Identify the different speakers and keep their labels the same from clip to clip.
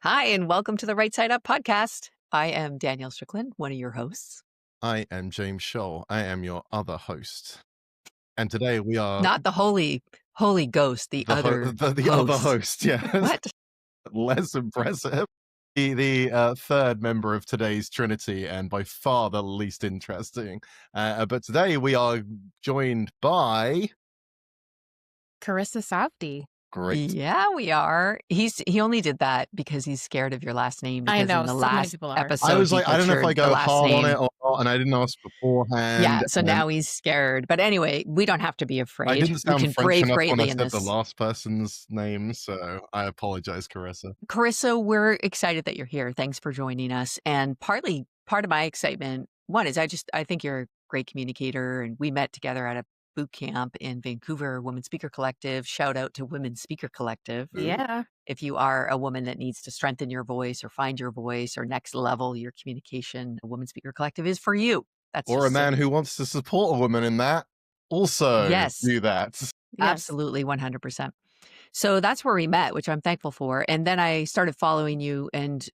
Speaker 1: Hi, and welcome to the Right Side Up podcast. I am Danielle Strickland, one of your hosts.
Speaker 2: I am James Scholl. I am your other host. And today we are...
Speaker 1: Not the Holy Ghost, the other
Speaker 2: other host, yes.
Speaker 1: What?
Speaker 2: Less impressive. The third member of today's Trinity, and by far the least interesting. But today we are joined by...
Speaker 3: Karissa Sovdi.
Speaker 2: Great.
Speaker 1: Yeah, we are. He only did that because he's scared of your last name.
Speaker 3: I
Speaker 1: Because
Speaker 3: know,
Speaker 1: in the
Speaker 3: so many
Speaker 1: last
Speaker 3: people are.
Speaker 1: episode,
Speaker 2: I was
Speaker 1: he
Speaker 2: like, I don't know if I
Speaker 1: butchered the
Speaker 2: go
Speaker 1: last
Speaker 2: hard on
Speaker 1: name.
Speaker 2: it or not, and I didn't ask beforehand.
Speaker 1: Yeah, so now he's scared. But anyway, we don't have to be afraid.
Speaker 2: I didn't sound
Speaker 1: we can
Speaker 2: French
Speaker 1: brave
Speaker 2: enough when
Speaker 1: greatly
Speaker 2: I
Speaker 1: in
Speaker 2: said
Speaker 1: this.
Speaker 2: the last person's name, so I apologize, Karissa.
Speaker 1: Carissa, we're excited that you're here. Thanks for joining us. And part of my excitement, one is I think you're a great communicator, and we met together at a boot camp in Vancouver, Women Speaker Collective. Shout out to Women Speaker Collective.
Speaker 3: Yeah.
Speaker 1: If you are a woman that needs to strengthen your voice or find your voice or next level your communication, Women Speaker Collective is for you. That's
Speaker 2: Or a man who wants to support a woman in that, also do that.
Speaker 3: Yes.
Speaker 1: Absolutely, 100%. So that's where we met, which I'm thankful for. And then I started following you and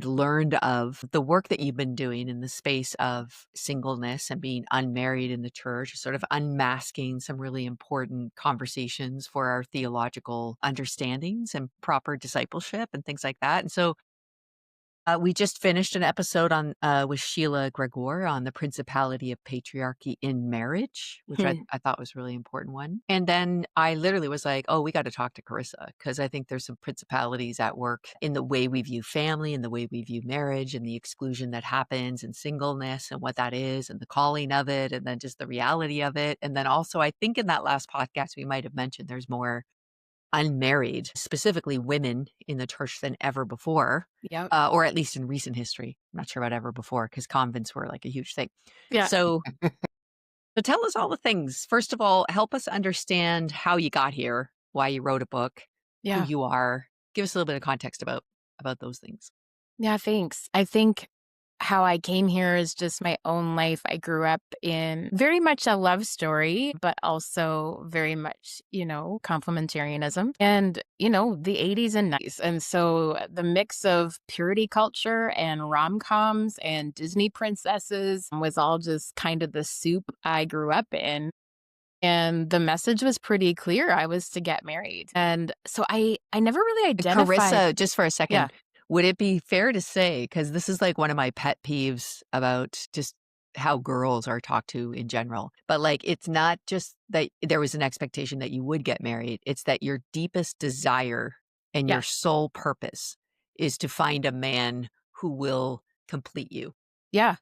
Speaker 1: learned of the work that you've been doing in the space of singleness and being unmarried in the church, sort of unmasking some really important conversations for our theological understandings and proper discipleship and things like that. And so we just finished an episode on with Sheila Gregor on the principality of patriarchy in marriage, which I thought was a really important one. And then I literally was like, oh, we got to talk to Karissa, because I think there's some principalities at work in the way we view family and the way we view marriage and the exclusion that happens in singleness and what that is and the calling of it and then just the reality of it. And then also, I think in that last podcast, we might have mentioned there's more unmarried, specifically women in the church than ever before, or at least in recent history. I'm not sure about ever before, because convents were like a huge thing.
Speaker 3: Yeah.
Speaker 1: So tell us all the things. First of all, help us understand how you got here, why you wrote a book, who you are. Give us a little bit of context about those things.
Speaker 3: Yeah, thanks. I think how I came here is just my own life. I grew up in very much a love story, but also very much, complementarianism and, the 80s and 90s. And so the mix of purity culture and rom-coms and Disney princesses was all just kind of the soup I grew up in. And the message was pretty clear. I was to get married. And so I never really identified.
Speaker 1: Carissa, just for a second.
Speaker 3: Yeah.
Speaker 1: Would it be fair to say, because this is like one of my pet peeves about just how girls are talked to in general, but like it's not just that there was an expectation that you would get married. It's that your deepest desire and your sole purpose is to find a man who will complete you.
Speaker 3: Yeah.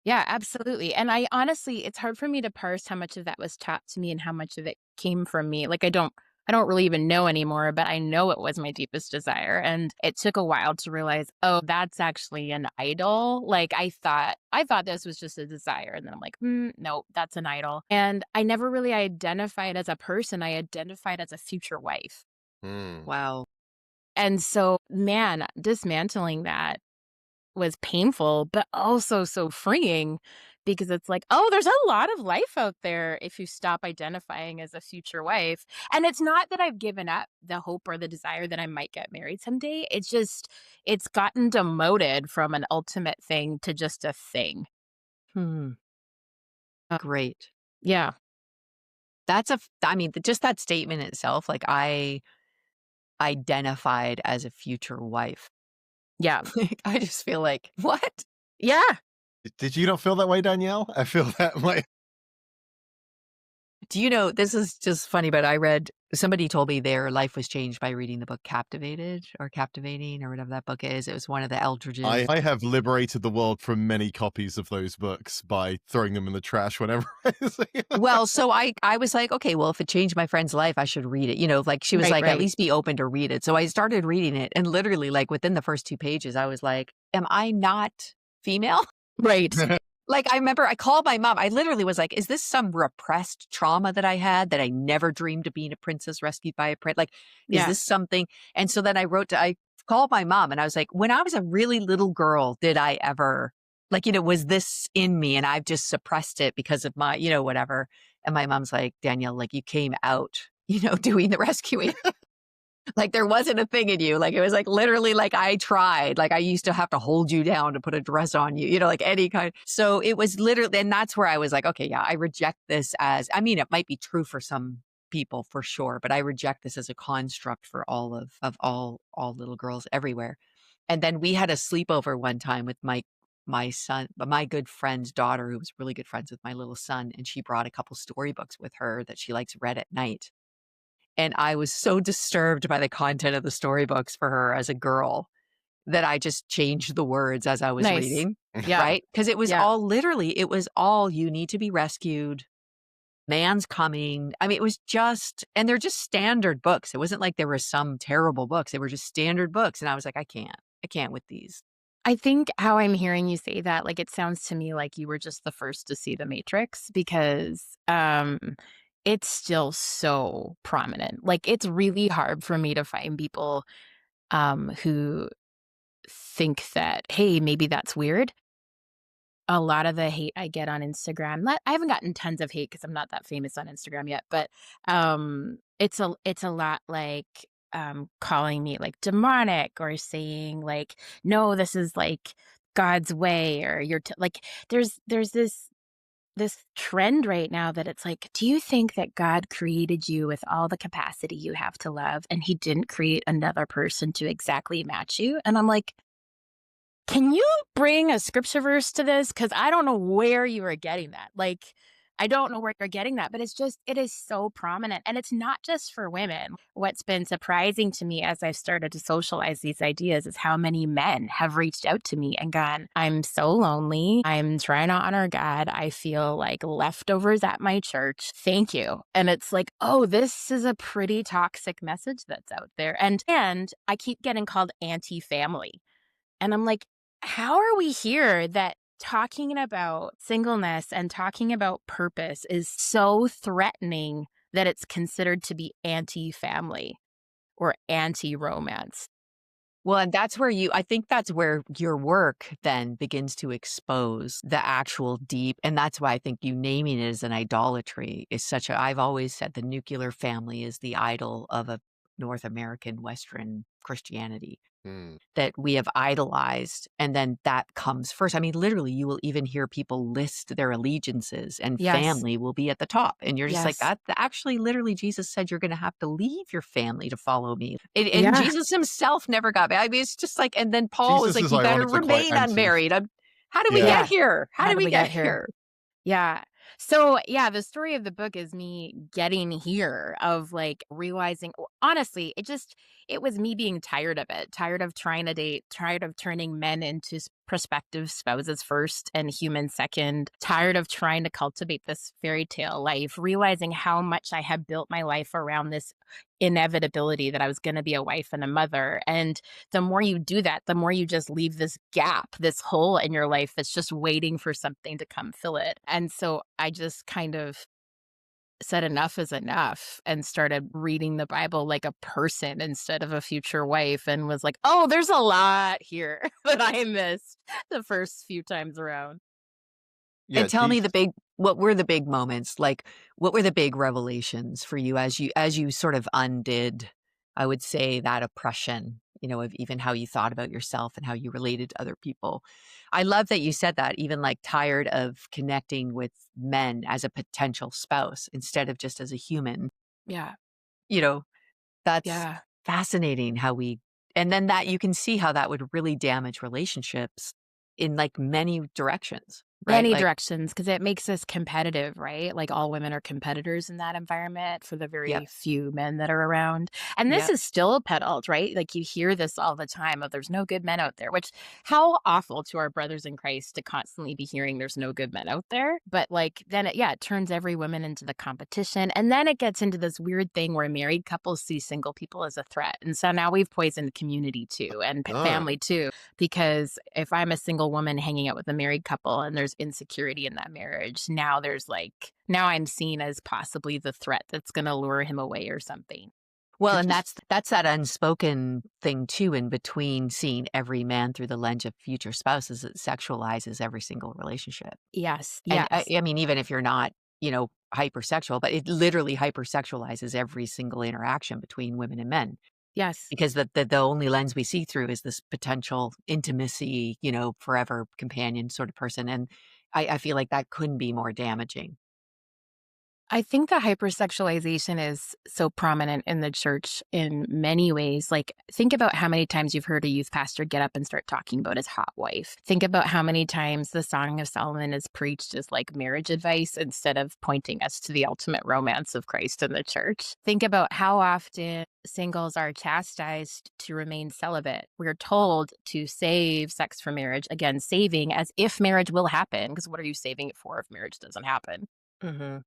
Speaker 3: Yeah, absolutely. And I honestly, it's hard for me to parse how much of that was taught to me and how much of it came from me. Like I don't really even know anymore, but I know it was my deepest desire. And it took a while to realize, oh, that's actually an idol. Like I thought this was just a desire. And then I'm like, no, that's an idol. And I never really identified as a person. I identified as a future wife.
Speaker 1: Wow.
Speaker 3: And so, man, dismantling that was painful, but also so freeing, because it's like, oh, there's a lot of life out there if you stop identifying as a future wife. And it's not that I've given up the hope or the desire that I might get married someday. It's just, it's gotten demoted from an ultimate thing to just a thing.
Speaker 1: Great.
Speaker 3: Yeah.
Speaker 1: Just that statement itself, like I identified as a future wife.
Speaker 3: Yeah.
Speaker 1: I just feel like, what?
Speaker 3: Yeah.
Speaker 2: Did you not feel that way, Danielle? I feel that way.
Speaker 1: Do you know, this is just funny, but somebody told me their life was changed by reading the book Captivated or Captivating or whatever that book is. It was one of the Eldridges.
Speaker 2: I have liberated the world from many copies of those books by throwing them in the trash whenever I see them.
Speaker 1: Well, so I was like, okay, well, if it changed my friend's life, I should read it. Like she was
Speaker 3: Right.
Speaker 1: at least be open to read it. So I started reading it, and literally like within the first 2 pages, I was like, am I not female?
Speaker 3: Right.
Speaker 1: Like, I remember I called my mom. I literally was like, is this some repressed trauma that I had that I never dreamed of being a princess rescued by a prince? Like, is this something? And so then I called my mom and I was like, when I was a really little girl, did I ever, was this in me? And I've just suppressed it because of my, whatever. And my mom's like, Danielle, like you came out, doing the rescuing. Like there wasn't a thing in you. Like it was like literally like I tried. Like I used to have to hold you down to put a dress on you, like any kind. So it was literally, and that's where I was like, okay, yeah, I reject this as, I mean, it might be true for some people for sure, but I reject this as a construct for all of all little girls everywhere. And then we had a sleepover one time with my son, my good friend's daughter, who was really good friends with my little son, and she brought a couple storybooks with her that she likes read at night. And I was so disturbed by the content of the storybooks for her as a girl that I just changed the words as I was
Speaker 3: Nice.
Speaker 1: reading,
Speaker 3: Yeah.
Speaker 1: right? Because it was
Speaker 3: Yeah.
Speaker 1: all literally, it was all you need to be rescued. Man's coming. I mean, it was just, and they're just standard books. It wasn't like there were some terrible books. They were just standard books. And I was like, I can't with these.
Speaker 3: I think how I'm hearing you say that, like, it sounds to me like you were just the first to see The Matrix because, it's still so prominent. Like, it's really hard for me to find people, who think that, "Hey, maybe that's weird." A lot of the hate I get on Instagram, not I haven't gotten tons of hate because 'cause I'm not that famous on Instagram yet, but, it's a lot like, calling me, like, demonic or saying, like, "No, this is, like, God's way," or "You're t" like, there's this trend right now that it's like, "Do you think that God created you with all the capacity you have to love, and he didn't create another person to exactly match you?" And I'm like, can you bring a scripture verse to this? Because I don't know where you are getting that. Like, I don't know where you're getting that, but it is so prominent. And it's not just for women. What's been surprising to me as I've started to socialize these ideas is how many men have reached out to me and gone, I'm so lonely. I'm trying to honor God. I feel like leftovers at my church. Thank you. And it's like, oh, this is a pretty toxic message that's out there. And I keep getting called anti-family. And I'm like, how are we here that talking about singleness and talking about purpose is so threatening that it's considered to be anti-family or anti-romance?
Speaker 1: Well, and I think that's where your work then begins to expose the actual deep. And that's why I think you naming it as an idolatry is I've always said the nuclear family is the idol of a North American Western Christianity
Speaker 2: Hmm.
Speaker 1: that we have idolized. And then that comes first. I mean, literally, you will even hear people list their allegiances and
Speaker 3: Yes.
Speaker 1: family will be at the top. And you're just like,
Speaker 3: Yes.
Speaker 1: actually, literally, Jesus said you're going to have to leave your family to follow me. And
Speaker 3: Yeah.
Speaker 1: Jesus himself never got back. I mean, it's just like, and then Paul was
Speaker 2: Jesus
Speaker 1: like,
Speaker 2: is
Speaker 1: you better
Speaker 2: ironically quite
Speaker 1: remain
Speaker 2: anti.
Speaker 1: unmarried. How did we
Speaker 2: Yeah.
Speaker 1: get
Speaker 3: Yeah.
Speaker 1: here? How
Speaker 3: How
Speaker 1: did
Speaker 3: did
Speaker 1: we
Speaker 3: we
Speaker 1: get
Speaker 3: get here?
Speaker 1: here?
Speaker 3: Yeah. So, yeah, the story of the book is me getting here of like realizing, honestly, it was me being tired of it, tired of trying to date, tired of turning men into prospective spouses first and humans second, tired of trying to cultivate this fairy tale life, realizing how much I had built my life around this inevitability that I was going to be a wife and a mother. And the more you do that, the more you just leave this gap, this hole in your life that's just waiting for something to come fill it. And so I just kind of said enough is enough and started reading the Bible like a person instead of a future wife and was like, oh, there's a lot here that I missed the first few times around.
Speaker 2: Yeah,
Speaker 1: And tell me
Speaker 2: Jesus.
Speaker 1: what were the big moments? Like, what were the big revelations for you as you sort of undid, I would say, that oppression, of even how you thought about yourself and how you related to other people? I love that you said that, even like tired of connecting with men as a potential spouse instead of just as a human.
Speaker 3: Yeah.
Speaker 1: You know, that's
Speaker 3: Yeah.
Speaker 1: fascinating how and then that you can see how that would really damage relationships in like many directions, right?
Speaker 3: Many
Speaker 1: Like,
Speaker 3: directions, because it makes us competitive, right? Like, all women are competitors in that environment for the
Speaker 1: yep,
Speaker 3: very few men that are around, and this
Speaker 1: yep.
Speaker 3: is still peddled, right? Like, you hear this all the time of, "There's no good men out there," which how awful to our brothers in Christ to constantly be hearing there's no good men out there, but, like, then it turns every woman into the competition, and then it gets into this weird thing where married couples see single people as a threat, and so now we've poisoned community too, and
Speaker 2: Oh.
Speaker 3: family too. Because if I'm a single woman hanging out with a married couple and there's insecurity in that marriage, now I'm seen as possibly the threat that's going to lure him away or something.
Speaker 1: Well,
Speaker 2: Could
Speaker 1: and
Speaker 2: you
Speaker 1: that's that unspoken thing too in between seeing every man through the lens of future spouses. It sexualizes every single relationship.
Speaker 3: Yes,
Speaker 1: And
Speaker 3: yes.
Speaker 1: I mean, even if you're not, hypersexual, but it literally hypersexualizes every single interaction between women and men
Speaker 3: Yes.
Speaker 1: because the only lens we see through is this potential intimacy, forever companion sort of person, and I feel like that couldn't be more damaging.
Speaker 3: I think the hypersexualization is so prominent in the church in many ways. Like, think about how many times you've heard a youth pastor get up and start talking about his hot wife. Think about how many times the Song of Solomon is preached as like marriage advice instead of pointing us to the ultimate romance of Christ in the church. Think about how often singles are chastised to remain celibate. We're told to save sex for marriage. Again, saving as if marriage will happen. Because what are you saving it for if marriage doesn't happen?
Speaker 1: Mhm.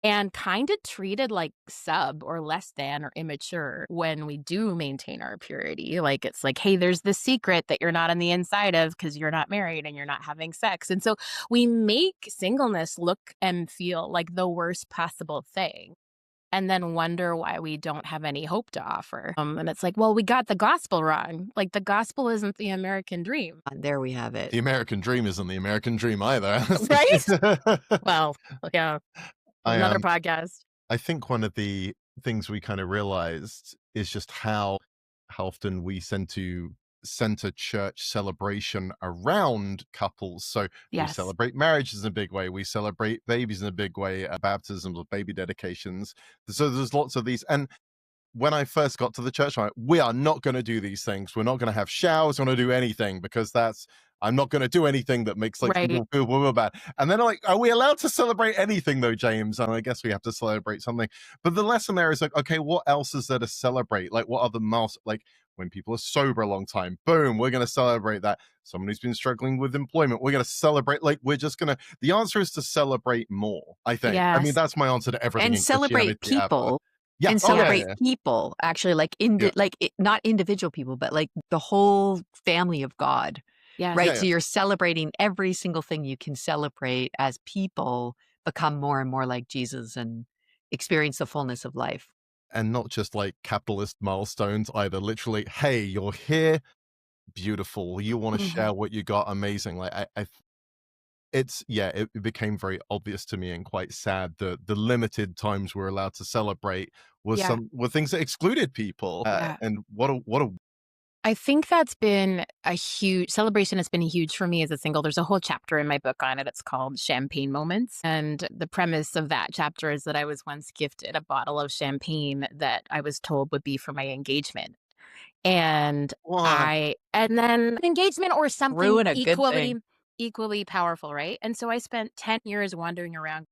Speaker 3: And kind of treated like sub or less than or immature when we do maintain our purity. Like, it's like, hey, there's this secret that you're not on the inside of because you're not married and you're not having sex. And so we make singleness look and feel like the worst possible thing. And then wonder why we don't have any hope to offer. And it's like, well, we got the gospel wrong. Like, the gospel isn't the American dream.
Speaker 1: And there we have it.
Speaker 2: The American dream isn't the American dream either.
Speaker 3: Right? Well, yeah,
Speaker 2: I
Speaker 3: another podcast.
Speaker 2: I think one of the things we kind of realized is just how often we tend to center church celebration around couples. So we
Speaker 3: Yes.
Speaker 2: celebrate marriages in a big way. We celebrate babies in a big way, baptisms or baby dedications. So there's lots of these. And when I first got to the church, I'm like, we are not going to do these things. We're not going to have showers. We're going to do anything because I'm not going to do anything that makes like
Speaker 3: Right.
Speaker 2: people feel bad. And then I'm like, are we allowed to celebrate anything though, James? And I guess we have to celebrate something. But the lesson there is like, okay, what else is there to celebrate? Like, what other like when people are sober a long time, boom, we're going to celebrate that. Someone who's been struggling with employment, we're going to celebrate. Like, the answer is to celebrate more, I think. I mean,
Speaker 3: Yes.
Speaker 2: that's my answer to everything
Speaker 1: And
Speaker 2: in
Speaker 1: celebrate
Speaker 2: Christianity ever.
Speaker 1: people.
Speaker 2: Yeah.
Speaker 1: And
Speaker 2: Oh, yeah,
Speaker 1: celebrate
Speaker 2: yeah.
Speaker 1: people, actually, like,
Speaker 2: Yeah.
Speaker 1: not individual people, but, like, the whole family of God,
Speaker 3: Yes.
Speaker 1: right?
Speaker 2: Yeah,
Speaker 1: So
Speaker 2: yeah.
Speaker 1: you're celebrating every single thing you can celebrate as people become more and more like Jesus and experience the fullness of life.
Speaker 2: And not just like capitalist milestones either. Literally, hey, you're here, beautiful. You want to
Speaker 3: Mhm.
Speaker 2: share what you got, amazing. Like it became very obvious to me and quite sad that the limited times we're allowed to celebrate
Speaker 3: Yeah.
Speaker 2: were things that excluded people.
Speaker 3: Yeah.
Speaker 2: And what a
Speaker 3: I think that's been a huge celebration has been huge for me as a single. There's a whole chapter in my book on it. It's called Champagne Moments. And the premise of that chapter is that I was once gifted a bottle of champagne that I was told would be for my engagement. And
Speaker 2: what
Speaker 3: and then engagement or something
Speaker 1: Ruin a good thing.
Speaker 3: equally powerful, right? And so I spent 10 years wandering around.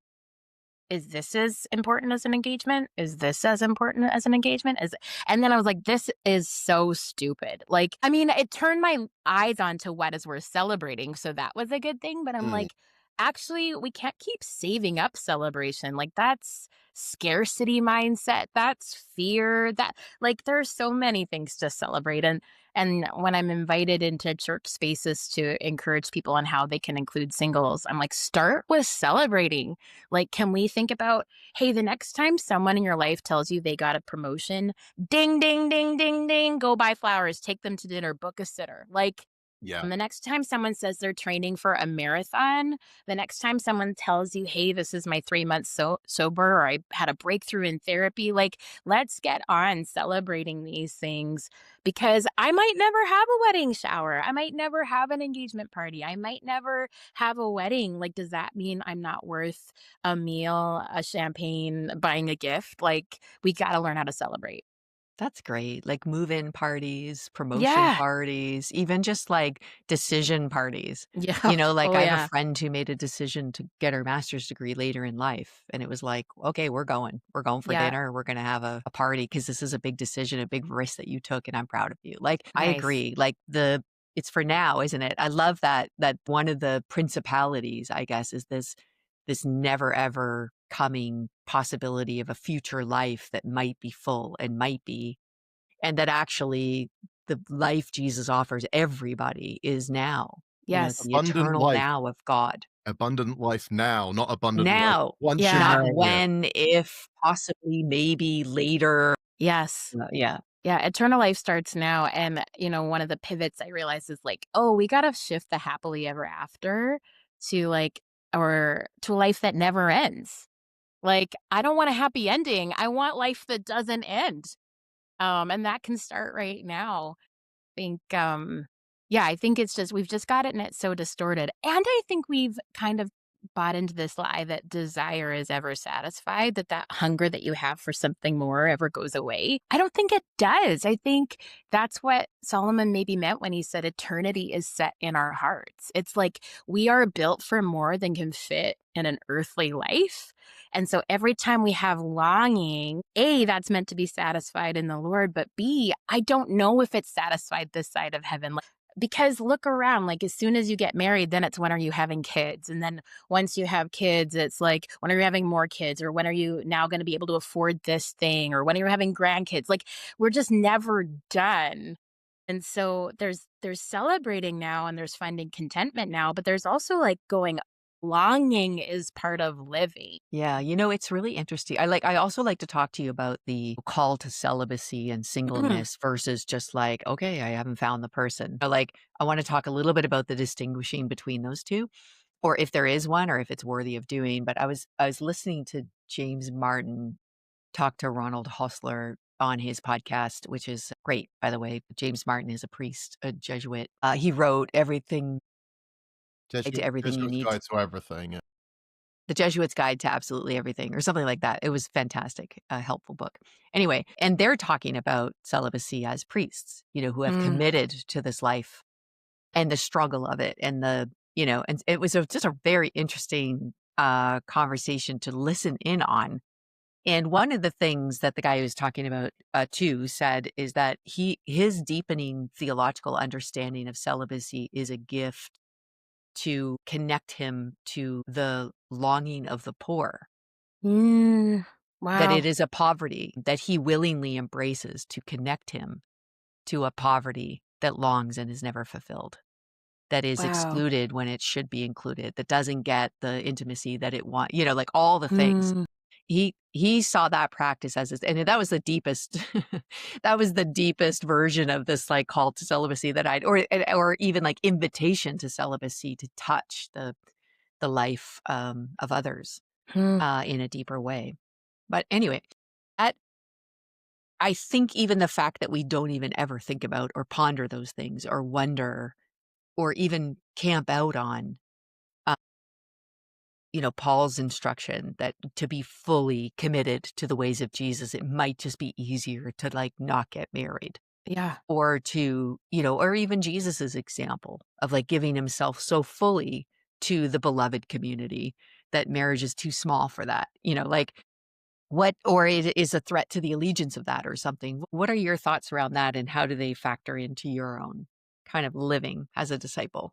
Speaker 3: Is this as important as an engagement? Is this as important as an engagement? And then I was like, this is so stupid. Like, I mean, it turned my eyes onto what is worth celebrating. So that was a good thing. But I'm
Speaker 2: Mm,
Speaker 3: like, actually, we can't keep saving up celebration. Like, that's scarcity mindset. That's fear. That, like, there's so many things to celebrate. And when I'm invited into church spaces to encourage people on how they can include singles, I'm like, start with celebrating. Like, can we think about, hey, the next time someone in your life tells you they got a promotion, ding, ding, ding, ding, ding, go buy flowers, take them to dinner, book a sitter. Like,
Speaker 2: yeah.
Speaker 3: the next time someone says they're training for a marathon, the next time someone tells you, hey, this is my 3 months sober, or I had a breakthrough in therapy, like, let's get on celebrating these things because I might never have a wedding shower. I might never have an engagement party. I might never have a wedding. Like, does that mean I'm not worth a meal, a champagne, buying a gift? Like, we got to learn how to celebrate.
Speaker 1: That's great. Like move-in parties, promotion
Speaker 3: Yeah.
Speaker 1: parties, even just like decision parties.
Speaker 3: Yeah.
Speaker 1: Like
Speaker 3: Oh,
Speaker 1: I have a
Speaker 3: yeah.
Speaker 1: friend who made a decision to get her master's degree later in life. And it was like, okay, we're going. We're going for
Speaker 3: Yeah.
Speaker 1: dinner. We're going to have a party because this is a big decision, a big risk that you took. And I'm proud of you. Like, I
Speaker 3: Nice.
Speaker 1: agree. Like it's for now, isn't it? I love that one of the principalities, I guess, is this never ever coming possibility of a future life that might be full and might be and that actually the life Jesus offers everybody is now,
Speaker 3: Yes.
Speaker 1: the
Speaker 2: Abundant
Speaker 1: eternal
Speaker 2: life.
Speaker 1: now of God.
Speaker 2: Abundant life now, not abundant life
Speaker 1: Now,
Speaker 2: once you're
Speaker 3: Yeah.
Speaker 1: not
Speaker 2: married.
Speaker 1: when, if, possibly, maybe, later.
Speaker 3: Yes.
Speaker 1: Yeah.
Speaker 3: Yeah, eternal life starts now. And, one of the pivots I realized is like, oh, we got to shift the happily ever after to like, or to a life that never ends. Like, I don't want a happy ending. I want life that doesn't end. And that can start right now. Think, yeah, I think it's just we've just gotten it so distorted. And I think we've kind of bought into this lie that desire is ever satisfied, that that hunger that you have for something more ever goes away. I don't think it does. I think that's what Solomon maybe meant when he said eternity is set in our hearts. It's like we are built for more than can fit in an earthly life. And so every time we have longing, A, that's meant to be satisfied in the Lord, but B, I don't know if it's satisfied this side of heaven. Because look around, like as soon as you get married, then it's when are you having kids? And then once you have kids, it's like, when are you having more kids? Or when are you now going to be able to afford this thing? Or when are you having grandkids? Like we're just never done. And so there's celebrating now and there's finding contentment now, but there's also like going longing is part of living.
Speaker 1: Yeah, it's really interesting. I also like to talk to you about the call to celibacy and
Speaker 3: Mm,
Speaker 1: singleness versus just like, okay, I haven't found the person. Like, I want to talk a little bit about the distinguishing between those two, or if there is one, or if it's worthy of doing. But I was listening to James Martin talk to Ronald Hostler on his podcast, which is great, by the way. James Martin is a priest, a Jesuit. He wrote everything to everything you
Speaker 2: Jesuit's
Speaker 1: need.
Speaker 2: Guide to Everything. Yeah.
Speaker 1: The Jesuit's Guide to Absolutely Everything, or something like that. It was fantastic, a helpful book. Anyway, and they're talking about celibacy as priests, who have
Speaker 3: mm,
Speaker 1: committed to this life and the struggle of it, and and it was just a very interesting conversation to listen in on. And one of the things that the guy who was talking about too said is that his deepening theological understanding of celibacy is a gift to connect him to the longing of the poor,
Speaker 3: mm.
Speaker 1: that
Speaker 3: Wow.
Speaker 1: it is a poverty that he willingly embraces to connect him to a poverty that longs and is never fulfilled, that is
Speaker 3: Wow.
Speaker 1: excluded when it should be included, that doesn't get the intimacy that it wants, like all the things.
Speaker 3: Mm,
Speaker 1: He saw that practice as his, and that was the deepest that was the deepest version of this like call to celibacy that or even like invitation to celibacy, to touch the life of others
Speaker 3: mm.
Speaker 1: in a deeper way. But anyway, that I think even the fact that we don't even ever think about or ponder those things or wonder or even camp out on, uh, Paul's instruction that to be fully committed to the ways of Jesus, it might just be easier to like not get married,
Speaker 3: Yeah.
Speaker 1: or to, or even Jesus's example of like giving himself so fully to the beloved community that marriage is too small for that, like what, or it is a threat to the allegiance of that or something. What are your thoughts around that, and how do they factor into your own kind of living as a disciple?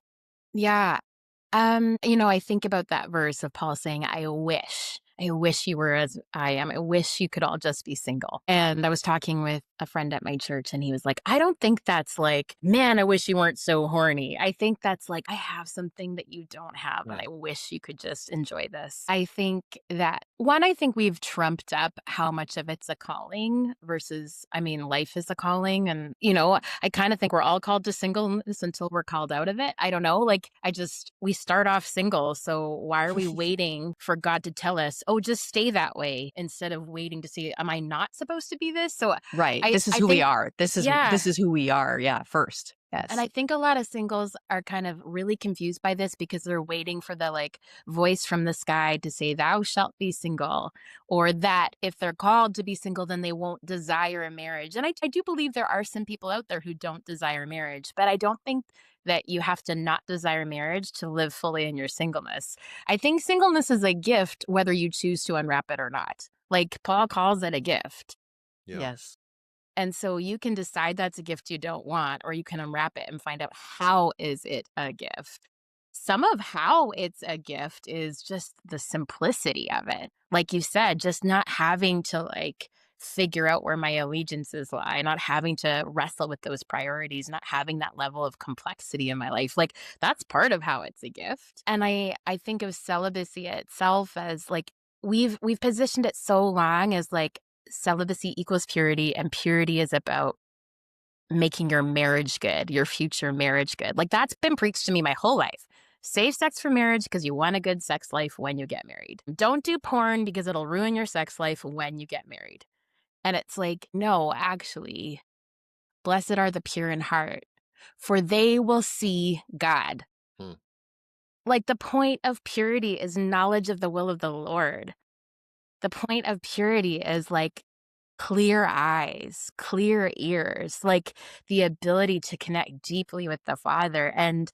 Speaker 3: Yeah. I think about that verse of Paul saying, I wish you were as I am. I wish you could all just be single. And I was talking with a friend at my church and he was like, I don't think that's like, man, I wish you weren't so horny. I think that's like, I have something that you don't have and
Speaker 2: Yeah.
Speaker 3: I wish you could just enjoy this. I think that one, I think we've trumped up how much of it's a calling versus, I mean, life is a calling. And, I kind of think we're all called to singleness until we're called out of it. I don't know. Like, we start off single. So why are we waiting for God to tell us, oh, just stay that way instead of waiting to see, am I not supposed to be this? So
Speaker 1: Right.
Speaker 3: I,
Speaker 1: This is
Speaker 3: I
Speaker 1: who we
Speaker 3: think,
Speaker 1: are.
Speaker 3: yeah.
Speaker 1: This is who we are. Yeah. First.
Speaker 3: And
Speaker 1: Yes.
Speaker 3: I think a lot of singles are kind of really confused by this because they're waiting for the like voice from the sky to say, thou shalt be single, or that if they're called to be single, then they won't desire a marriage. And I do believe there are some people out there who don't desire marriage, but I don't think that you have to not desire marriage to live fully in your singleness. I think singleness is a gift, whether you choose to unwrap it or not. Like Paul calls it a gift.
Speaker 2: Yeah.
Speaker 1: Yes.
Speaker 3: And so you can decide that's a gift you don't want, or you can unwrap it and find out how is it a gift. Some of how it's a gift is just the simplicity of it. Like you said, just not having to like figure out where my allegiances lie, not having to wrestle with those priorities, not having that level of complexity in my life. Like that's part of how it's a gift. And I think of celibacy itself as like we've positioned it so long as like celibacy equals purity, and purity is about making your marriage good, your future marriage good. Like that's been preached to me my whole life. Safe sex for marriage because you want a good sex life when you get married. Don't do porn because it'll ruin your sex life when you get married. And it's like, no, actually, blessed are the pure in heart, for they will see God.
Speaker 2: Hmm.
Speaker 3: Like, the point of purity is knowledge of the will of the Lord. The point of purity is like clear eyes, clear ears, like the ability to connect deeply with the Father. And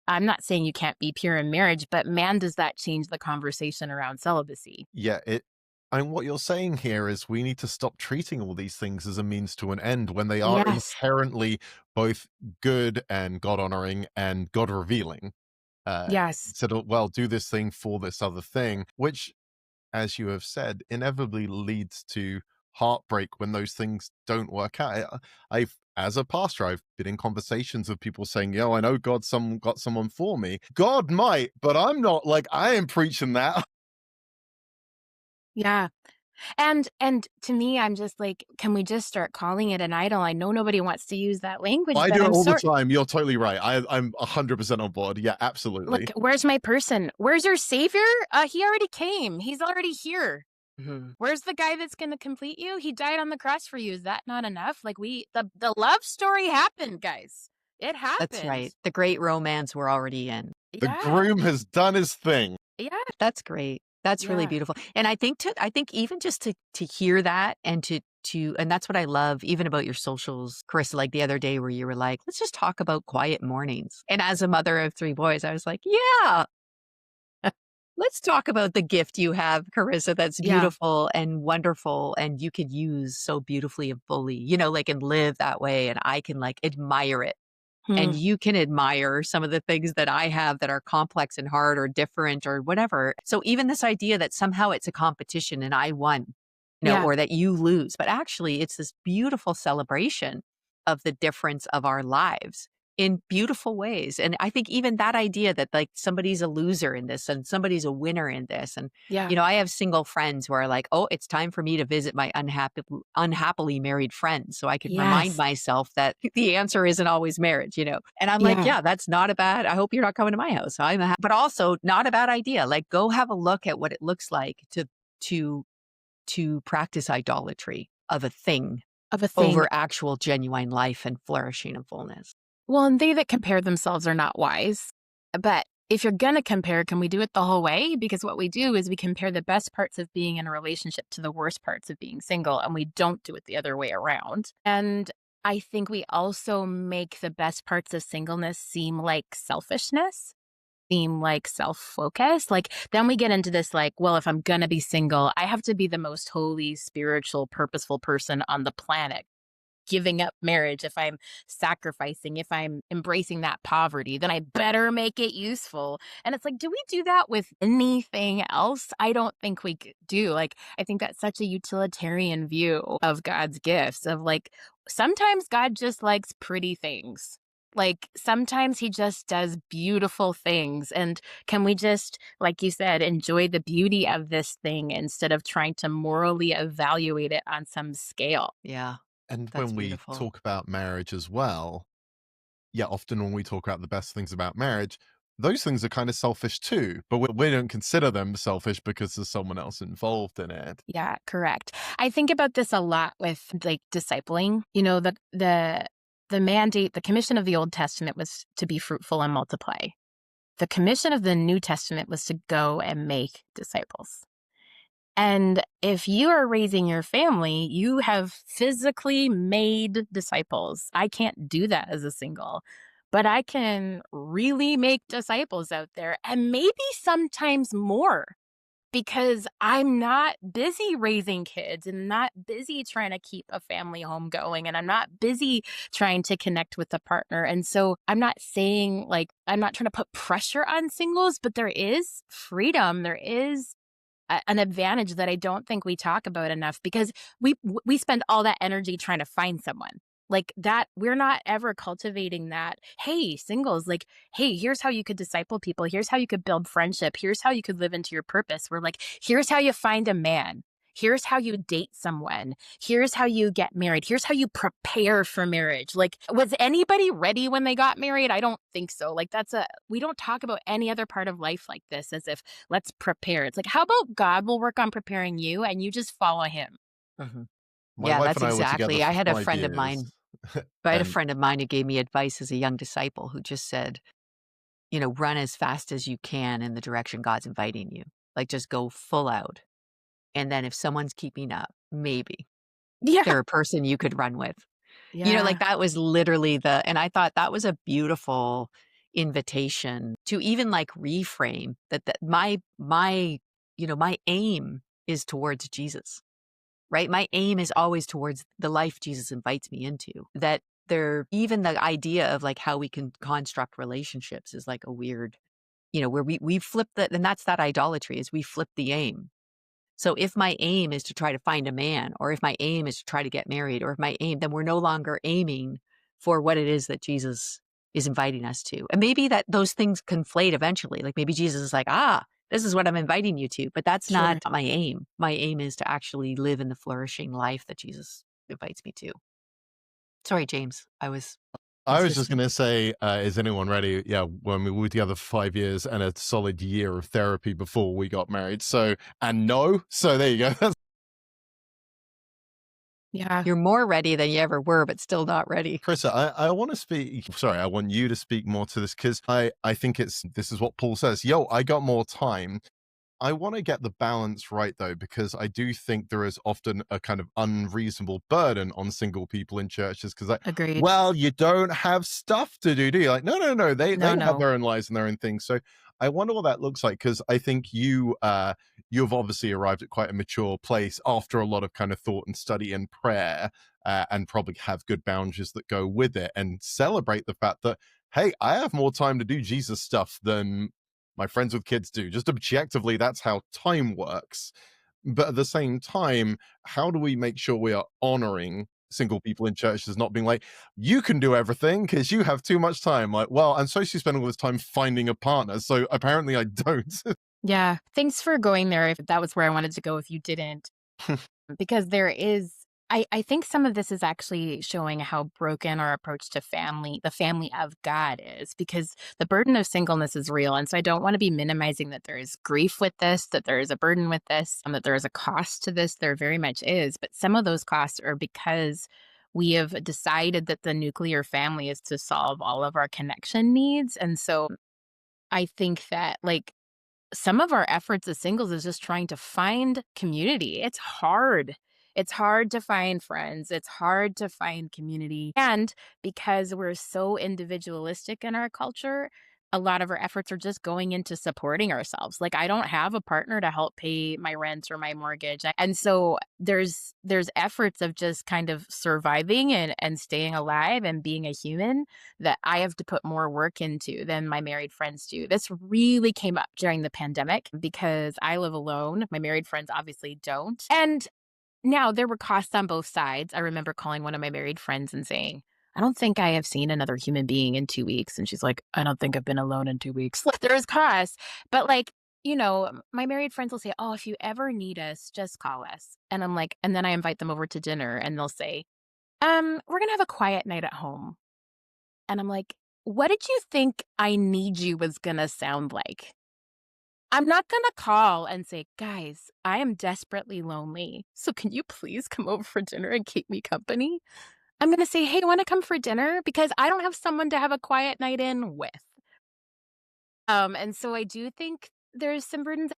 Speaker 3: I'm not saying you can't be pure in marriage, but man, does that change the conversation around celibacy?
Speaker 2: Yeah, and what you're saying here is we need to stop treating all these things as a means to an end when they are
Speaker 3: Yes.
Speaker 2: inherently both good and God honoring and God revealing.
Speaker 3: Yes.
Speaker 2: Said, well, do this thing for this other thing, which, as you have said, inevitably leads to heartbreak when those things don't work out. I've, as a pastor, I've been in conversations with people saying, "Yo, I know God, got someone for me. God might, but I'm not. Like, I am preaching that."
Speaker 3: Yeah. And to me, I'm just like, can we just start calling it an idol? I know nobody wants to use that language,
Speaker 2: I
Speaker 3: but
Speaker 2: do it
Speaker 3: I'm
Speaker 2: all the
Speaker 3: sorry.
Speaker 2: time. You're totally right. I'm 100% on board. Yeah, absolutely.
Speaker 3: Like, where's my person? Where's your savior? He already came. He's already here.
Speaker 1: Mhm.
Speaker 3: Where's the guy that's going to complete you? He died on the cross for you. Is that not enough? Like, the love story happened, guys. It
Speaker 1: That's
Speaker 3: happened.
Speaker 1: right. The great romance we're already in.
Speaker 2: The
Speaker 3: Yeah.
Speaker 2: groom has done his thing.
Speaker 3: Yeah.
Speaker 1: That's great. That's really
Speaker 3: Yeah.
Speaker 1: beautiful. And I think even just to hear that and and that's what I love even about your socials, Karissa, like the other day where you were like, let's just talk about quiet mornings. And as a mother of 3 boys, I was like, yeah, let's talk about the gift you have, Karissa, that's
Speaker 3: Yeah.
Speaker 1: beautiful and wonderful and you could use so beautifully and fully, like and live that way and I can like admire it and
Speaker 3: Hmm.
Speaker 1: you can admire some of the things that I have that are complex and hard or different or whatever. So even this idea that somehow it's a competition and I won,
Speaker 3: Yeah.
Speaker 1: or that you lose, but actually it's this beautiful celebration of the difference of our lives in beautiful ways. And I think even that idea that like somebody's a loser in this and somebody's a winner in this. And,
Speaker 3: Yeah.
Speaker 1: I have single friends who are like, oh, it's time for me to visit my unhappily married friends. So I can remind
Speaker 3: Yes.
Speaker 1: myself that the answer isn't always marriage, And I'm like,
Speaker 3: Yeah.
Speaker 1: yeah, that's not a bad, I hope you're not coming to my house. But also not a bad idea. Like go have a look at what it looks like to, to practice idolatry of a thing
Speaker 3: Of a thing.
Speaker 1: over actual genuine life and flourishing and fullness.
Speaker 3: Well, and they that compare themselves are not wise. But if you're going to compare, can we do it the whole way? Because what we do is we compare the best parts of being in a relationship to the worst parts of being single, and we don't do it the other way around. And I think we also make the best parts of singleness seem like selfishness, seem like self-focus. Like, then we get into this, like, well, if I'm going to be single, I have to be the most holy, spiritual, purposeful person on the planet. Giving up marriage, if I'm sacrificing, if I'm embracing that poverty, then I better make it useful. And it's like, do we do that with anything else? I don't think we do. Like, I think that's such a utilitarian view of God's gifts of like, sometimes God just likes pretty things. Like sometimes he just does beautiful things. And can we just, like you said, enjoy the beauty of this thing instead of trying to morally evaluate it on some scale?
Speaker 1: Yeah,
Speaker 2: And
Speaker 1: that's
Speaker 2: when we
Speaker 1: beautiful.
Speaker 2: talk about marriage as well, yeah, often when we talk about the best things about marriage, those things are kind of selfish too, but we don't consider them selfish because there's someone else involved in it.
Speaker 3: Yeah, correct. I think about this a lot with like discipling. You know, the mandate, the commission of the Old Testament was to be fruitful and multiply. The commission of the New Testament was to go and make disciples. And if you are raising your family, you have physically made disciples. I can't do that as a single, but I can really make disciples out there and maybe sometimes more because I'm not busy raising kids and not busy trying to keep a family home going and I'm not busy trying to connect with a partner. And so I'm not saying like, I'm not trying to put pressure on singles, but there is freedom. There is an advantage that I don't think we talk about enough because we spend all that energy trying to find someone. Like that, we're not ever cultivating that. Hey, singles, like, hey, here's how you could disciple people. Here's how you could build friendship. Here's how you could live into your purpose. We're like, here's how you find a man. here's how you date someone. Here's how you get married. Here's how you prepare for marriage. Like, was anybody ready when they got married? I don't think so. Like, we don't talk about any other part of life like this as if let's prepare. It's like, how about God will work on preparing you and you just follow him?
Speaker 1: Mhm.
Speaker 2: My
Speaker 1: Yeah,
Speaker 2: wife
Speaker 1: that's
Speaker 2: and I were together
Speaker 1: exactly. I
Speaker 2: for
Speaker 1: had a
Speaker 2: 5
Speaker 1: friend of
Speaker 2: years,
Speaker 1: mine I had a
Speaker 2: and
Speaker 1: friend of mine who gave me advice as a young disciple who just said, run as fast as you can in the direction God's inviting you. Like, just go full out. And then if someone's keeping up, maybe
Speaker 3: Yeah.
Speaker 1: they're a person you could run with. Like
Speaker 3: Yeah.
Speaker 1: that was literally and I thought that was a beautiful invitation to even like reframe that my aim is towards Jesus, right? My aim is always towards the life Jesus invites me into. That even the idea of like how we can construct relationships is like a weird, where we flip that, and that's that idolatry is we flip the aim. So if my aim is to try to find a man, or if my aim is to try to get married, or if my aim, then we're no longer aiming for what it is that Jesus is inviting us to. And maybe that those things conflate eventually. Like maybe Jesus is like, this is what I'm inviting you to, but that's
Speaker 3: Sure.
Speaker 1: not my aim. My aim is to actually live in the flourishing life that Jesus invites me to. Sorry, James. I was
Speaker 2: I was just
Speaker 1: insistent.
Speaker 2: going to say, is anyone ready? Yeah, when we were together for 5 years and a solid year of therapy before we got married. So, and no, so there you go. That's
Speaker 3: Yeah.
Speaker 1: You're more ready than you ever were, but still not ready.
Speaker 2: Karissa, I want to speak. Sorry, I want you to speak more to this because I think this is what Paul says. Yo, I got more time. I want to get the balance right though, because I do think there is often a kind of unreasonable burden on single people in churches because like,
Speaker 3: Agreed.
Speaker 2: well, you don't have stuff to do, do you? Like, no, they
Speaker 3: No,
Speaker 2: have
Speaker 3: no.
Speaker 2: their own lives and their own things. So I wonder what that looks like because I think you've obviously arrived at quite a mature place after a lot of kind of thought and study and prayer, and probably have good boundaries that go with it and celebrate the fact that hey, I have more time to do Jesus stuff than my friends with kids do. Just objectively, that's how time works. But at the same time, how do we make sure we are honoring single people in churches, not being like, you can do everything because you have too much time? Like, well, I'm supposed to be spending all this time finding a partner. So apparently I don't.
Speaker 3: Yeah. Thanks for going there if that was where I wanted to go if you didn't. Because there is I think some of this is actually showing how broken our approach to family, the family of God is, because the burden of singleness is real. And so I don't want to be minimizing that there is grief with this, that there is a burden with this, that there is a cost to this. There very much is. But some of those costs are because we have decided that the nuclear family is to solve all of our connection needs. And so I think that, like, some of our efforts as singles is just trying to find community. It's hard. It's hard to find friends. It's hard to find community. And because we're so individualistic in our culture, a lot of our efforts are just going into supporting ourselves. Like, I don't have a partner to help pay my rent or my mortgage. And so there's efforts of just kind of surviving and staying alive and being a human that I have to put more work into than my married friends do. This really came up during the pandemic because I live alone. My married friends obviously don't. And now there were costs on both sides. I remember calling one of my married friends and saying, I don't think I have seen another human being in 2 weeks. And she's like, I don't think I've been alone in 2 weeks. Like, there's costs. But like, my married friends will say, oh, if you ever need us, just call us. And I'm like, and then I invite them over to dinner and they'll say, we're going to have a quiet night at home. And I'm like, what did you think I need you was going to sound like? I'm not going to call and say, guys, I am desperately lonely. So can you please come over for dinner and keep me company? I'm going to say, hey, want to come for dinner? Because I don't have someone to have a quiet night in with. And so I do think there's some burdens.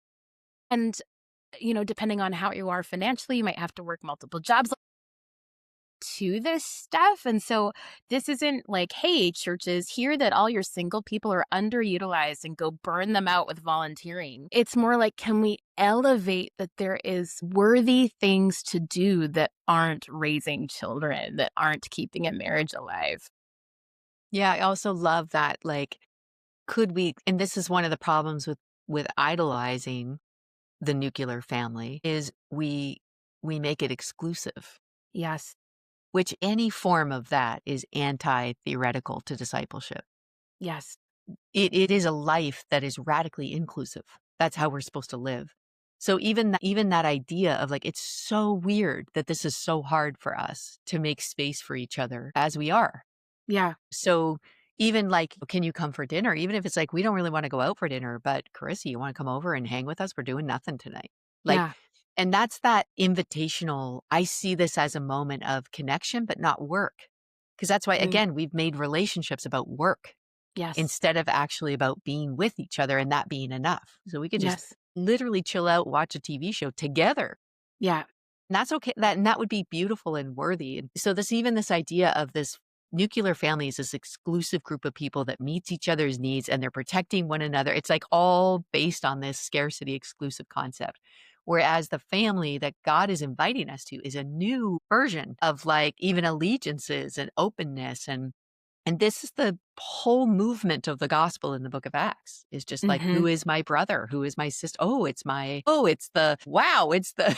Speaker 3: And, depending on how you are financially, you might have to work multiple jobs to this stuff. And so this isn't like, hey, churches, hear that all your single people are underutilized and go burn them out with volunteering. It's more like, can we elevate that there is worthy things to do that aren't raising children, that aren't keeping a marriage alive?
Speaker 1: Yeah, I also love that, like, could we and this is one of the problems with idolizing the nuclear family is we make it exclusive,
Speaker 3: Yes.
Speaker 1: which any form of that is anti-theoretical to discipleship.
Speaker 3: Yes.
Speaker 1: It is a life that is radically inclusive. That's how we're supposed to live. So even that idea of like, it's so weird that this is so hard for us to make space for each other as we are.
Speaker 3: Yeah.
Speaker 1: So even like, can you come for dinner? Even if it's like, we don't really want to go out for dinner, but Carissa, you want to come over and hang with us? We're doing nothing tonight. Like,
Speaker 3: Yeah.
Speaker 1: and that's that invitational. I see this as a moment of connection, but not work. Because that's why,
Speaker 3: Mm.
Speaker 1: again, we've made relationships about work
Speaker 3: Yes.
Speaker 1: instead of actually about being with each other and that being enough. So we could just
Speaker 3: Yes.
Speaker 1: literally chill out, watch a TV show together.
Speaker 3: Yeah.
Speaker 1: And that's okay. That would be beautiful and worthy. And so this idea of this nuclear family is this exclusive group of people that meets each other's needs and they're protecting one another. It's like all based on this scarcity exclusive concept. Whereas the family that God is inviting us to is a new version of like even allegiances and openness and this is the whole movement of the gospel in the book of Acts is just like,
Speaker 3: Mm-hmm.
Speaker 1: who is my brother? Who is my sister? It's the, wow, it's the,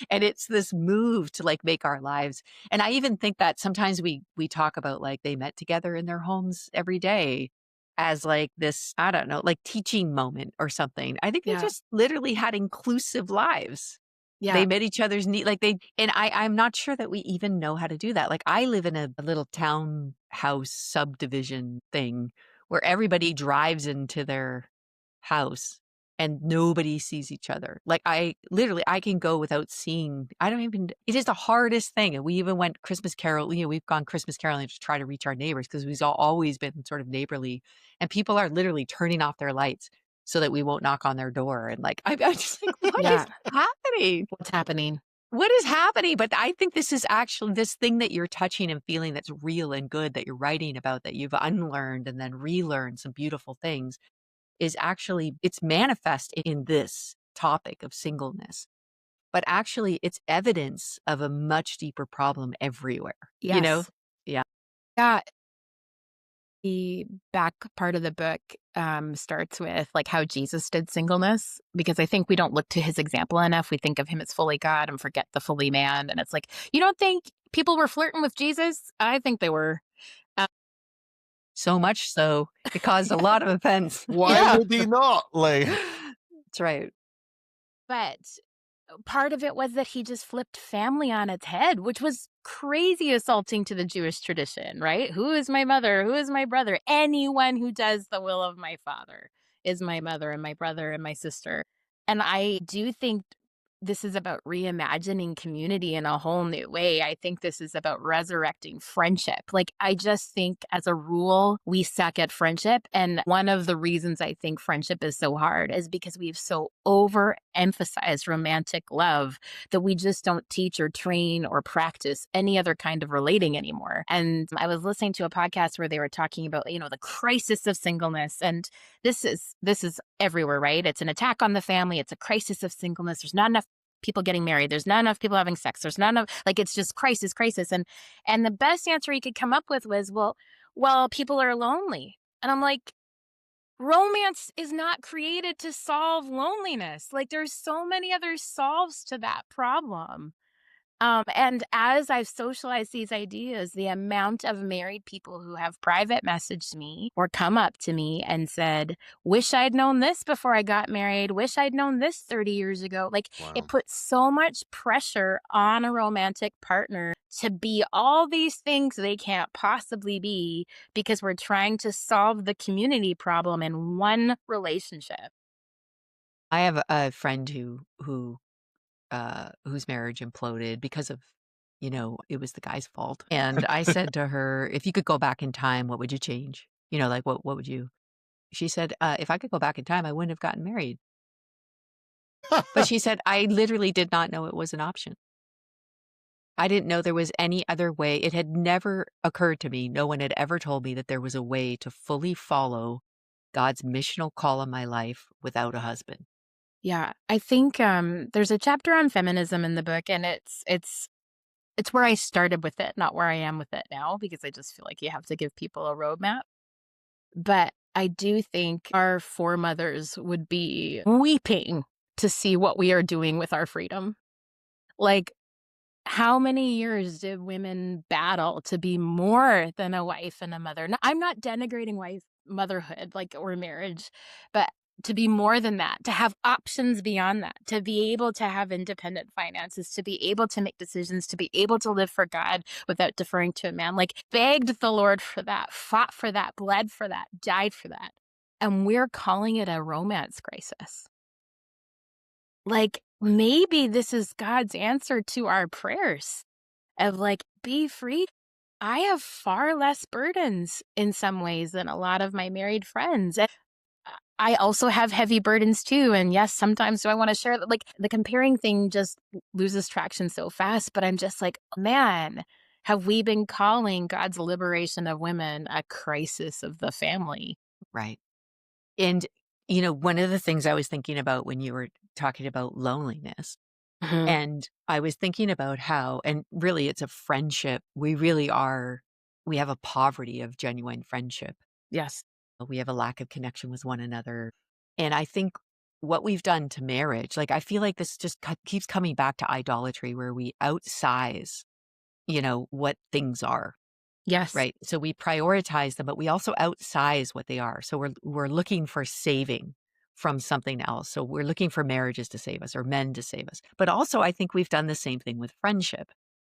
Speaker 1: and it's this move to like make our lives. And I even think that sometimes we talk about like they met together in their homes every day as like this, I don't know, like teaching moment or something. I think they
Speaker 3: Yeah.
Speaker 1: just literally had inclusive lives.
Speaker 3: Yeah.
Speaker 1: They met each other's need like they and I'm not sure that we even know how to do that. Like I live in a little townhouse subdivision thing where everybody drives into their house and nobody sees each other. Like I can go without seeing I don't even it is the hardest thing. And we even went Christmas carol, we've gone Christmas caroling to try to reach our neighbors because we've always been sort of neighborly. And people are literally turning off their lights so that we won't knock on their door. And like I'm just like, what is
Speaker 3: Yeah.
Speaker 1: happening?
Speaker 3: What's happening?
Speaker 1: What is happening? But I think this is actually this thing that you're touching and feeling that's real and good that you're writing about, that you've unlearned and then relearned some beautiful things is actually, it's manifest in this topic of singleness. But actually, it's evidence of a much deeper problem everywhere, you know?
Speaker 3: Yes.
Speaker 1: Yeah.
Speaker 3: Yeah. The back part of the book starts with like how Jesus did singleness, because I think we don't look to his example enough. We think of him as fully God and forget the fully man. And it's like, you don't think people were flirting with Jesus? I think they were. Uh,
Speaker 1: So much so, it caused a lot of offense.
Speaker 2: Why
Speaker 1: Yeah.
Speaker 2: would he not? Like,
Speaker 1: That's right.
Speaker 3: but part of it was that he just flipped family on its head, which was crazy assaulting to the Jewish tradition, right? Who is my mother? Who is my brother? Anyone who does the will of my father is my mother and my brother and my sister. And I do think this is about reimagining community in a whole new way. I think this is about resurrecting friendship. Like, I just think as a rule, we suck at friendship. And one of the reasons I think friendship is so hard is because we've so overemphasized romantic love that we just don't teach or train or practice any other kind of relating anymore. And I was listening to a podcast where they were talking about, the crisis of singleness. And this is everywhere, right? It's an attack on the family. It's a crisis of singleness. There's not enough people getting married. There's not enough people having sex. There's not enough, like, it's just crisis, crisis. And the best answer he could come up with was, well, people are lonely. And I'm like, romance is not created to solve loneliness. Like, there's so many other solves to that problem. And as I've socialized these ideas, the amount of married people who have private messaged me or come up to me and said, wish I'd known this before I got married, wish I'd known this 30 years ago. Like, it
Speaker 2: wow.
Speaker 3: puts so much pressure on a romantic partner to be all these things they can't possibly be because we're trying to solve the community problem in one relationship.
Speaker 1: I have a friend whose marriage imploded because of, it was the guy's fault. And I said to her, if you could go back in time, what would you change? Like what would you? She said, if I could go back in time, I wouldn't have gotten married. But she said, I literally did not know it was an option. I didn't know there was any other way. It had never occurred to me. No one had ever told me that there was a way to fully follow God's missional call on my life without a husband.
Speaker 3: Yeah, I think there's a chapter on feminism in the book, and it's where I started with it, not where I am with it now, because I just feel like you have to give people a roadmap. But I do think our foremothers would be weeping to see what we are doing with our freedom. Like, how many years did women battle to be more than a wife and a mother? I'm not denigrating wife motherhood, like, or marriage, but to be more than that, to have options beyond that, to be able to have independent finances, to be able to make decisions, to be able to live for God without deferring to a man. Like, begged the Lord for that, fought for that, bled for that, died for that. And we're calling it a romance crisis. Like, maybe this is God's answer to our prayers of like, be free. I have far less burdens in some ways than a lot of my married friends. I also have heavy burdens too. And yes, sometimes do I want to share that? Like, the comparing thing just loses traction so fast. But I'm just like, man, have we been calling God's liberation of women a crisis of the family?
Speaker 1: Right. And, one of the things I was thinking about when you were talking about loneliness,
Speaker 3: Mhm.
Speaker 1: and I was thinking about how, and really it's a friendship. We have a poverty of genuine friendship.
Speaker 3: Yes.
Speaker 1: We have a lack of connection with one another. And I think what we've done to marriage, like, I feel like this just keeps coming back to idolatry where we outsize, what things are.
Speaker 3: Yes.
Speaker 1: Right. So we prioritize them, but we also outsize what they are. So we're looking for saving from something else. So we're looking for marriages to save us or men to save us. But also I think we've done the same thing with friendship,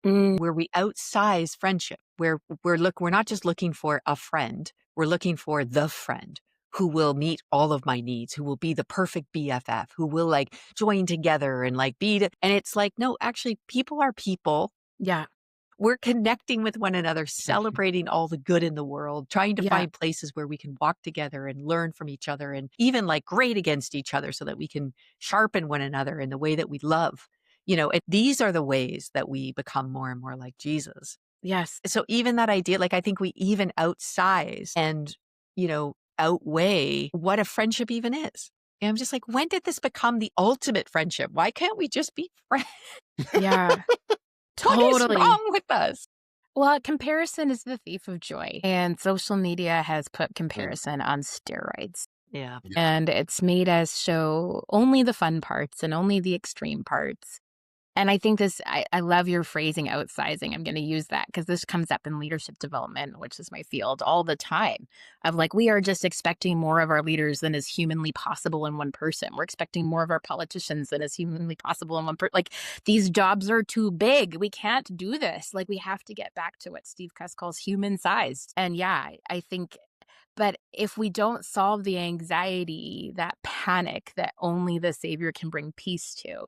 Speaker 3: Mm,
Speaker 1: where we outsize friendship, where we're not just looking for a friend, we're looking for the friend who will meet all of my needs, who will be the perfect BFF, who will like join together and like and it's like, no, actually people are people.
Speaker 3: yeah.
Speaker 1: We're connecting with one another, celebrating all the good in the world, trying to
Speaker 3: Yeah.
Speaker 1: find places where we can walk together and learn from each other and even like grade against each other so that we can sharpen one another in the way that we love. These are the ways that we become more and more like Jesus.
Speaker 3: Yes.
Speaker 1: So even that idea, like I think we even outsize and, outweigh what a friendship even is. And I'm just like, when did this become the ultimate friendship? Why can't we just be friends?
Speaker 3: Yeah.
Speaker 1: What is
Speaker 3: Totally.
Speaker 1: wrong with us?
Speaker 3: Well, comparison is the thief of joy, and social media has put
Speaker 2: Mm,
Speaker 3: comparison on steroids.
Speaker 1: Yeah.
Speaker 2: yeah.
Speaker 3: And it's made us show only the fun parts and only the extreme parts. And I think I love your phrasing, outsizing. I'm going to use that because this comes up in leadership development, which is my field, all the time. Of like, we are just expecting more of our leaders than is humanly possible in one person. We're expecting more of our politicians than is humanly possible in one person. Like, these jobs are too big. We can't do this. Like, we have to get back to what Steve Cuss calls human sized. And yeah, I think, but if we don't solve the anxiety, that panic that only the Savior can bring peace to,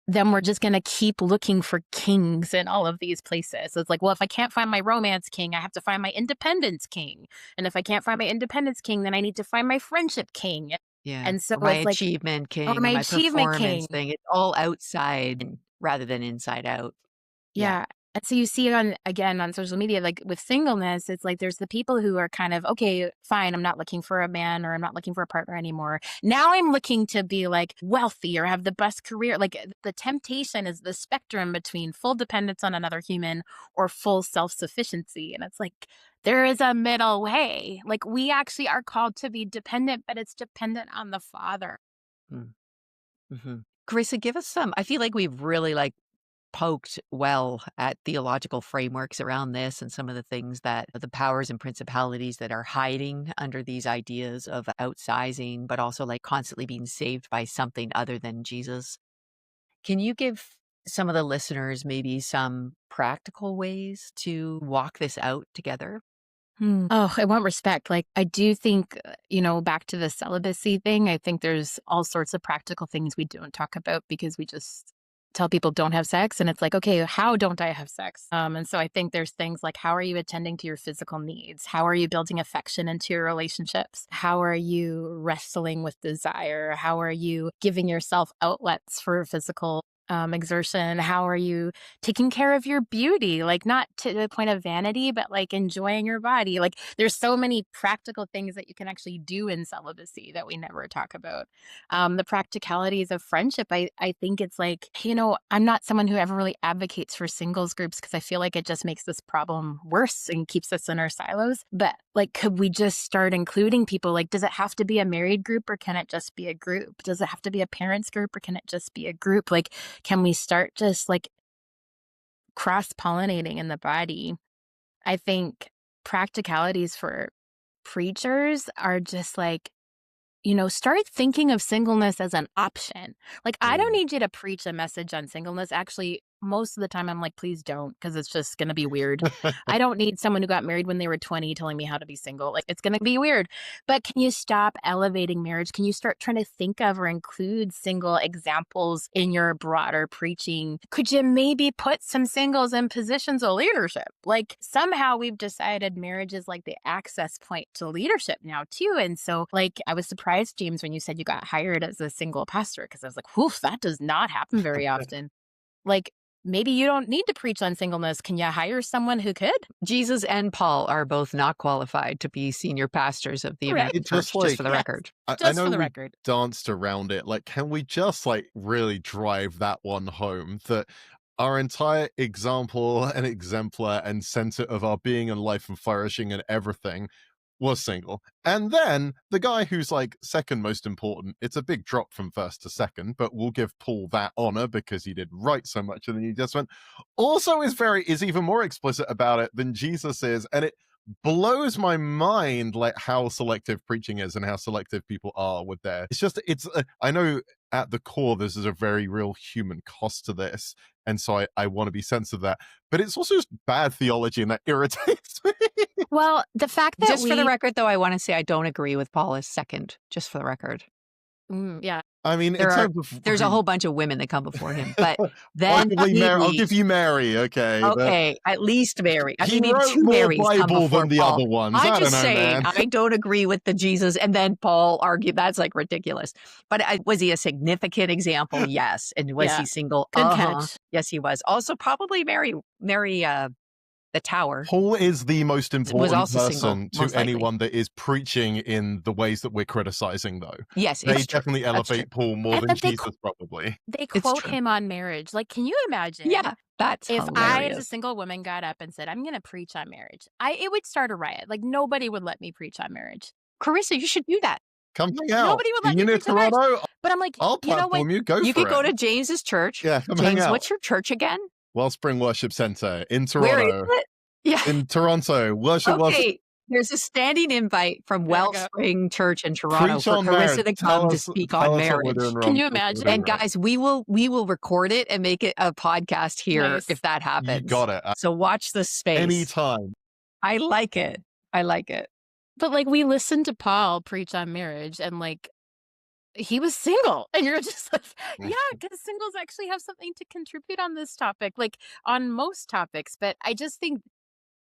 Speaker 3: then we're just going to keep looking for kings in all of these places. So it's like, well, if I can't find my romance king, I have to find my independence king. And if I can't find my independence king, then I need to find my friendship king.
Speaker 1: Yeah.
Speaker 3: And so
Speaker 1: Or my
Speaker 3: it's like,
Speaker 1: achievement
Speaker 3: or
Speaker 1: king or
Speaker 3: my
Speaker 1: my
Speaker 3: achievement
Speaker 1: performance
Speaker 3: king.
Speaker 1: thing. It's all outside rather than inside out. Yeah.
Speaker 3: Yeah. And so you see again on social media, like with singleness, it's like there's the people who are kind of, okay, fine, I'm not looking for a man or I'm not looking for a partner anymore. Now I'm looking to be like wealthy or have the best career. Like, the temptation is the spectrum between full dependence on another human or full self-sufficiency. And it's like, there is a middle way. Like, we actually are called to be dependent, but it's dependent on the Father.
Speaker 1: Mm, mhm. Carissa, give us some. I feel like we've really like poked well at theological frameworks around this and some of the things that the powers and principalities that are hiding under these ideas of outsizing, but also like constantly being saved by something other than Jesus. Can you give some of the listeners maybe some practical ways to walk this out together?
Speaker 3: Oh, I want respect. Like, I do think, back to the celibacy thing, I think there's all sorts of practical things we don't talk about because we just tell people don't have sex. And it's like, okay, how don't I have sex? And so I think there's things like, how are you attending to your physical needs? How are you building affection into your relationships? How are you wrestling with desire? How are you giving yourself outlets for physical exertion? How are you taking care of your beauty? Like, not to the point of vanity, but like enjoying your body. Like, there's so many practical things that you can actually do in celibacy that we never talk about. The practicalities of friendship, I think it's like, I'm not someone who ever really advocates for singles groups because I feel like it just makes this problem worse and keeps us in our silos. But like, could we just start including people? Like, does it have to be a married group or can it just be a group? Does it have to be a parents group or can it just be a group? Like, can we start just like cross pollinating in the body? I think practicalities for preachers are just like, start thinking of singleness as an option. Like, I don't
Speaker 2: Mm.
Speaker 3: need you to preach a message on singleness. Actually, most of the time I'm like, please don't, because it's just going to be weird. I don't need someone who got married when they were 20 telling me how to be single. Like, it's going to be weird. But can you stop elevating marriage? Can you start trying to think of or include single examples in your broader preaching? Could you maybe put some singles in positions of leadership? Like, somehow we've decided marriage is like the access point to leadership now, too. And so, like, I was surprised, James, when you said you got hired as a single pastor, because I was like, whoof, that does not happen very often. Like, maybe you don't need to preach on singleness. Can you hire someone who could?
Speaker 1: Jesus and Paul are both not qualified to be senior pastors of the
Speaker 3: Right.
Speaker 1: American
Speaker 2: It
Speaker 1: church,
Speaker 2: just
Speaker 1: just for the
Speaker 3: Yes.
Speaker 1: record.
Speaker 2: I
Speaker 3: Just
Speaker 2: know
Speaker 3: for the
Speaker 2: we
Speaker 3: record.
Speaker 2: danced around it. Like, can we just like really drive that one home? That our entire example and exemplar and center of our being and life and flourishing and everything was single. And then the guy who's like second most important, it's a big drop from first to second, but we'll give Paul that honor because he did write so much in the New Testament, also is even more explicit about it than Jesus is. And it blows my mind like how selective preaching is and how selective people are with their I know at the core this is a very real human cost to this, and so I want to be sensitive of that, but it's also just bad theology and that irritates me.
Speaker 3: Well, the fact that
Speaker 1: Just for the record, though, I want to say I don't agree with Paul as second, just for the record.
Speaker 3: Yeah.
Speaker 2: I mean,
Speaker 1: There's a whole bunch of women that come before him, but then
Speaker 2: I'll give you Mary, okay.
Speaker 1: Okay, at least Mary. I
Speaker 2: He
Speaker 1: mean, maybe
Speaker 2: wrote
Speaker 1: two
Speaker 2: more
Speaker 1: Marys come
Speaker 2: Bible
Speaker 1: before
Speaker 2: than the
Speaker 1: Paul.
Speaker 2: other ones.
Speaker 1: I'm
Speaker 2: I don't
Speaker 1: just
Speaker 2: know,
Speaker 1: saying,
Speaker 2: man.
Speaker 1: I don't agree with the Jesus, and then Paul argued that's like ridiculous. But was he a significant example? Yes. And was
Speaker 3: Yeah.
Speaker 1: he single?
Speaker 3: Good catch.
Speaker 1: Yes, he was. Also, probably Mary, the Tower.
Speaker 2: Paul is the most important
Speaker 1: also single,
Speaker 2: person to
Speaker 1: most likely.
Speaker 2: anyone that is preaching in the ways that we're criticizing, though.
Speaker 1: Yes,
Speaker 2: They
Speaker 1: it's true.
Speaker 2: definitely
Speaker 1: That's true.
Speaker 2: elevate Paul more
Speaker 3: And
Speaker 2: than
Speaker 3: they
Speaker 2: Jesus, probably.
Speaker 3: They
Speaker 1: It's
Speaker 3: quote
Speaker 1: true.
Speaker 3: him on marriage. Like, can you imagine?
Speaker 1: Yeah, that's
Speaker 3: If I, as a
Speaker 1: hilarious.
Speaker 3: single woman, got up and said, I'm going to preach on marriage, it would start a riot. Like, nobody would let me preach on marriage.
Speaker 1: Carissa, you should do that.
Speaker 2: Come hang out.
Speaker 3: Nobody would let
Speaker 2: You
Speaker 3: me
Speaker 2: near
Speaker 3: preach on marriage.
Speaker 2: Toronto?
Speaker 3: But I'm like,
Speaker 2: I'll
Speaker 3: you know what?
Speaker 2: platform you. Go
Speaker 1: You
Speaker 2: for
Speaker 1: could
Speaker 2: it.
Speaker 1: go to James's church.
Speaker 2: Yeah, come hang
Speaker 1: James,
Speaker 2: out.
Speaker 1: what's your church again?
Speaker 2: Wellspring Worship Center in
Speaker 1: Where is
Speaker 2: Toronto.
Speaker 1: it? Yeah.
Speaker 2: In Toronto. Worship.
Speaker 1: Okay. There's a standing invite from
Speaker 3: There you go.
Speaker 1: Wellspring Church in Toronto
Speaker 2: Preach
Speaker 1: for
Speaker 2: on
Speaker 1: Carissa
Speaker 2: marriage.
Speaker 1: to
Speaker 2: Tell
Speaker 1: come to
Speaker 2: us
Speaker 1: speak
Speaker 2: what
Speaker 1: on
Speaker 2: we're
Speaker 1: marriage.
Speaker 2: doing wrong.
Speaker 3: Can you
Speaker 2: What we're
Speaker 3: imagine?
Speaker 2: doing
Speaker 1: And
Speaker 2: right.
Speaker 1: guys, we will record it and make it a podcast here
Speaker 3: Nice.
Speaker 1: if that happens.
Speaker 2: You got it.
Speaker 1: So watch the space.
Speaker 2: Anytime.
Speaker 1: I like it. I like it.
Speaker 3: But like, we listened to Paul preach on marriage, and like, he was single, and you're just like, yeah, because singles actually have something to contribute on this topic, like on most topics. But I think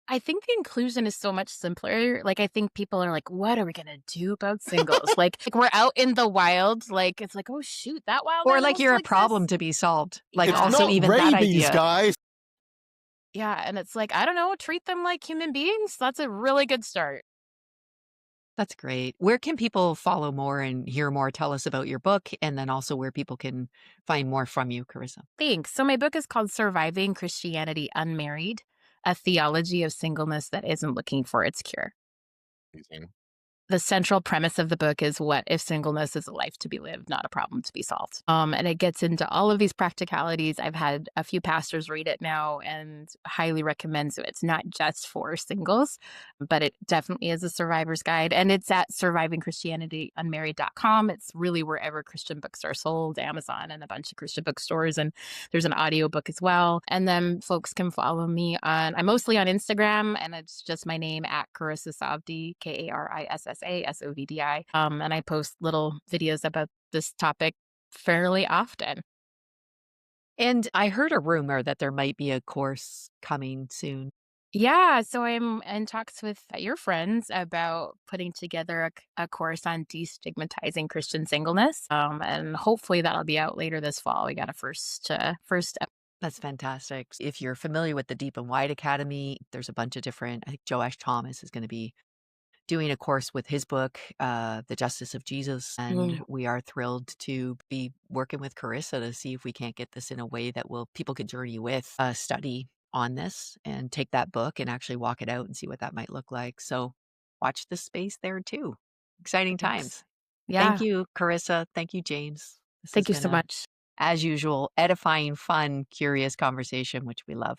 Speaker 3: the inclusion is so much simpler. Like, I think people are like, what are we going to do about singles? like we're out in the wild. Like, it's like, oh, shoot, that wild.
Speaker 1: Or
Speaker 3: animal
Speaker 1: like you're a
Speaker 3: still
Speaker 1: problem
Speaker 3: exists?
Speaker 1: to be solved. Like
Speaker 3: Yeah.
Speaker 2: It's
Speaker 1: also
Speaker 2: not
Speaker 1: even that
Speaker 2: rabies,
Speaker 1: idea.
Speaker 2: guys.
Speaker 3: Yeah. And it's like, I don't know, treat them like human beings. That's a really good start.
Speaker 1: That's great. Where can people follow more and hear more? Tell us about your book, and then also where people can find more from you, Carissa.
Speaker 3: Thanks. So my book is called Surviving Christianity Unmarried, a theology of singleness that isn't looking for its cure.
Speaker 2: Amazing.
Speaker 3: The central premise of the book is, what if singleness is a life to be lived, not a problem to be solved? And it gets into all of these practicalities. I've had a few pastors read it now and highly recommend. So it's not just for singles, but it definitely is a survivor's guide. And it's at survivingchristianityunmarried.com. It's really wherever Christian books are sold, Amazon and a bunch of Christian bookstores. And there's an audiobook as well. And then folks can follow me I'm mostly on Instagram, and it's just my name at Karissa Sovdi, KarissasSovdi. And I post little videos about this topic fairly often.
Speaker 1: And I heard a rumor that there might be a course coming soon.
Speaker 3: Yeah, so I'm in talks with your friends about putting together a course on destigmatizing Christian singleness. And hopefully that'll be out later this fall. We got a first step.
Speaker 1: That's fantastic. If you're familiar with the Deep and Wide Academy, there's a bunch of different, I think Joash Thomas is going to be doing a course with his book, The Justice of Jesus. And we are thrilled to be working with Carissa to see if we can't get this in a way that people could journey with a study on this and take that book and actually walk it out and see what that might look like. So watch the space there too. Exciting times.
Speaker 3: Yeah.
Speaker 1: Thank you, Carissa. Thank you, James.
Speaker 3: Thank you so much.
Speaker 1: As usual, edifying, fun, curious conversation, which we love.